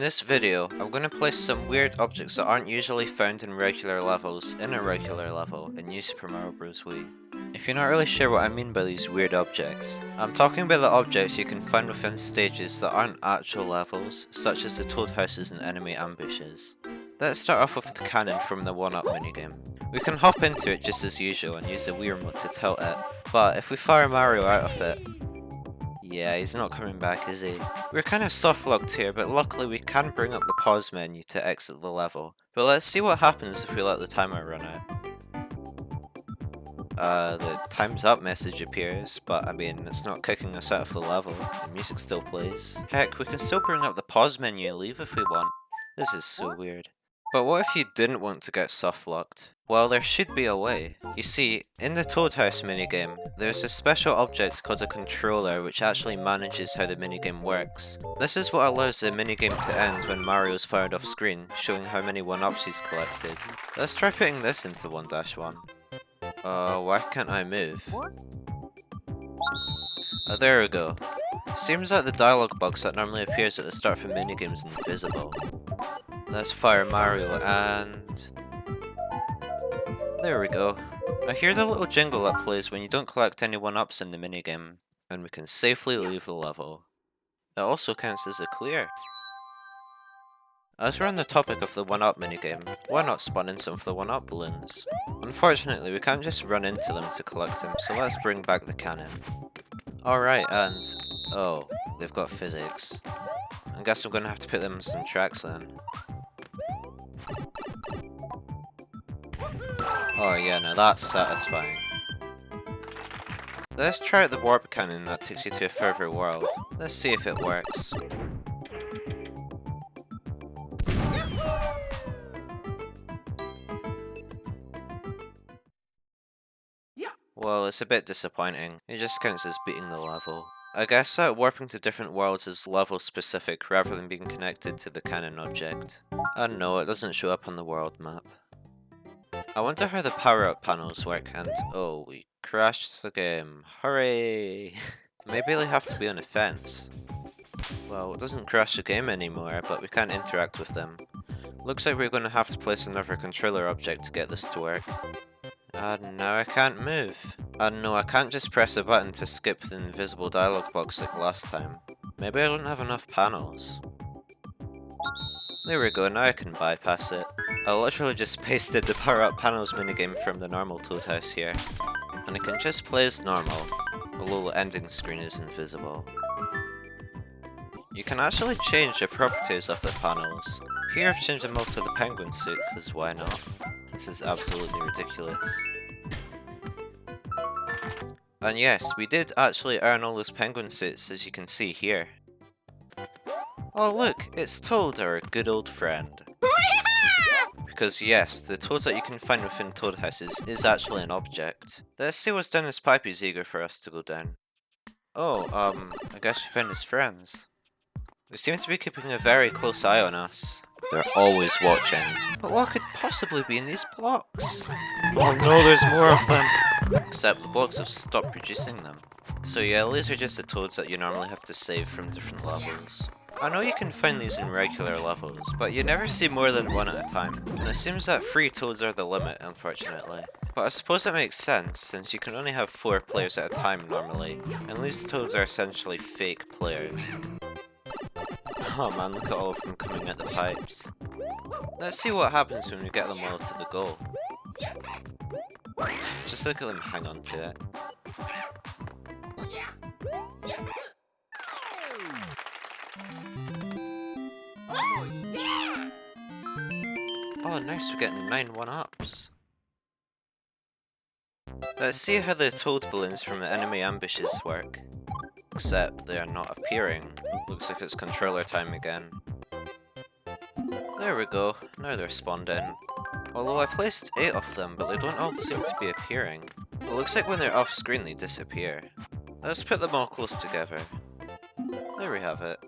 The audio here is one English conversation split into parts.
this video, I'm going to place some weird objects that aren't usually found in regular levels in a regular level in New Super Mario Bros Wii. If you're not really sure what I mean by these weird objects, I'm talking about the objects you can find within stages that aren't actual levels, such as the toad houses and enemy ambushes. Let's start off with the cannon from the 1-up minigame. We can hop into it just as usual and use the Wii remote to tilt it, but if we fire Mario out of it, yeah, he's not coming back, is he? We're kind of soft locked here, but luckily we can bring up the pause menu to exit the level. But let's see what happens if we let the timer run out. The time's up message appears, but I mean, it's not kicking us out of the level. The music still plays. Heck, we can still bring up the pause menu and leave if we want. This is so weird. But what if you didn't want to get soft locked? Well, there should be a way. You see, in the Toad House minigame, there's a special object called a controller which actually manages how the minigame works. This is what allows the minigame to end when Mario's fired off screen, showing how many 1-ups he's collected. Let's try putting this into 1-1. Why can't I move? Oh, there we go. Seems like the dialogue box that normally appears at the start of a minigame is invisible. Let's fire Mario and... there we go. I hear the little jingle that plays when you don't collect any 1-ups in the minigame, and we can safely leave the level. It also counts as a clear. As we're on the topic of the 1-up minigame, why not spawn in some of the 1-up balloons? Unfortunately, we can't just run into them to collect them, so let's bring back the cannon. Alright, and... oh, they've got physics. I guess I'm gonna have to put them in some tracks then. Oh yeah, now that's satisfying. Let's try out the warp cannon that takes you to a further world. Let's see if it works. Well, it's a bit disappointing. It just counts as beating the level. I guess that warping to different worlds is level specific rather than being connected to the cannon object. And no, it doesn't show up on the world map. I wonder how the power-up panels work and oh, we crashed the game. Hooray! Maybe they have to be on a fence. Well, it doesn't crash the game anymore, but we can't interact with them. Looks like we're going to have to place another controller object to get this to work. And now I can't move. And no, I can't just press a button to skip the invisible dialogue box like last time. Maybe I don't have enough panels. There we go, now I can bypass it. I literally just pasted the power up panels minigame from the normal Toad House here. And it can just play as normal, although the ending screen is invisible. You can actually change the properties of the panels. Here I've changed them all to the penguin suit, cause why not? This is absolutely ridiculous. And yes, we did actually earn all those penguin suits, as you can see here. Oh look, it's Toad, our good old friend. Because yes, the toads that you can find within Toad Houses is actually an object. Let's see what's down his pipe he's eager for us to go down. Oh, I guess we found his friends. They seem to be keeping a very close eye on us. They're always watching. But what could possibly be in these blocks? Oh no, there's more of them! Except the blocks have stopped producing them. So yeah, these are just the toads that you normally have to save from different levels. I know you can find these in regular levels, but you never see more than one at a time. And it seems that 3 toads are the limit, unfortunately. But I suppose that makes sense, since you can only have 4 players at a time normally, and these toads are essentially fake players. Oh man, look at all of them coming at the pipes. Let's see what happens when we get them all to the goal. Just look at them hang on to it. Oh nice, we're getting 9 1-ups. Let's see how the toad balloons from the enemy ambushes work. Except they are not appearing. Looks like it's controller time again. There we go, now they're spawned in. Although I placed 8 of them, but they don't all seem to be appearing. It looks like when they're off screen they disappear. Let's put them all close together. There we have it.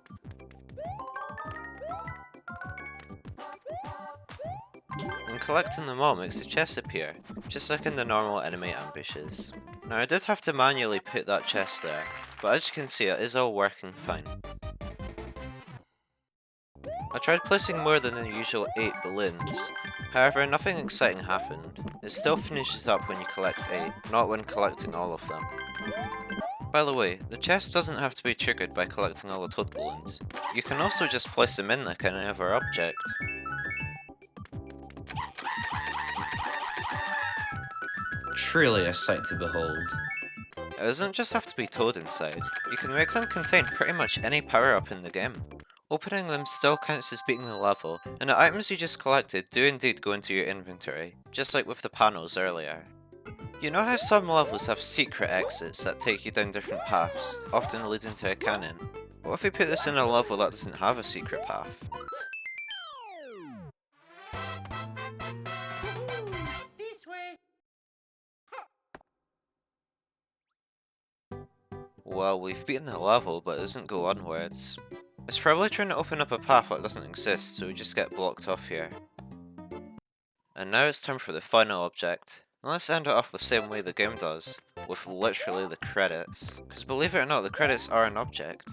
And collecting them all makes the chest appear, just like in the normal enemy ambushes. Now I did have to manually put that chest there, but as you can see it is all working fine. I tried placing more than the usual 8 balloons, however nothing exciting happened. It still finishes up when you collect 8, not when collecting all of them. By the way, the chest doesn't have to be triggered by collecting all the toad balloons. You can also just place them in like any other object. Truly a sight to behold. It doesn't just have to be Toad inside, you can make them contain pretty much any power-up in the game. Opening them still counts as beating the level, and the items you just collected do indeed go into your inventory, just like with the panels earlier. You know how some levels have secret exits that take you down different paths, often leading to a cannon? What if we put this in a level that doesn't have a secret path? Well, we've beaten the level, but it doesn't go onwards. It's probably trying to open up a path that doesn't exist, so we just get blocked off here. And now it's time for the final object. And let's end it off the same way the game does, with literally the credits. Because believe it or not, the credits are an object.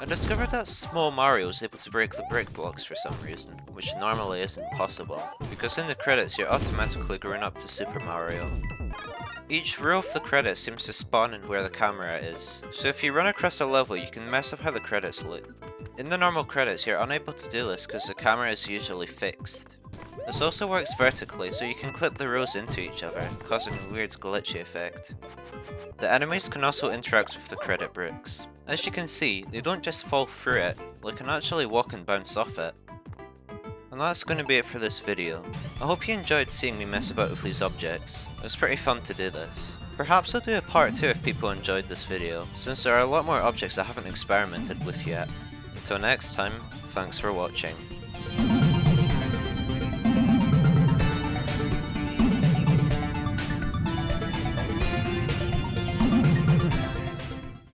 I discovered that small Mario is able to break the brick blocks for some reason, which normally isn't possible, because in the credits you're automatically growing up to Super Mario. Each row of the credits seems to spawn in where the camera is, so if you run across a level you can mess up how the credits look. In the normal credits you're unable to do this because the camera is usually fixed. This also works vertically, so you can clip the rows into each other, causing a weird glitchy effect. The enemies can also interact with the credit bricks. As you can see, they don't just fall through it, they can actually walk and bounce off it. And that's going to be it for this video. I hope you enjoyed seeing me mess about with these objects. It was pretty fun to do this. Perhaps I'll do a part 2 if people enjoyed this video, since there are a lot more objects I haven't experimented with yet. Until next time, thanks for watching.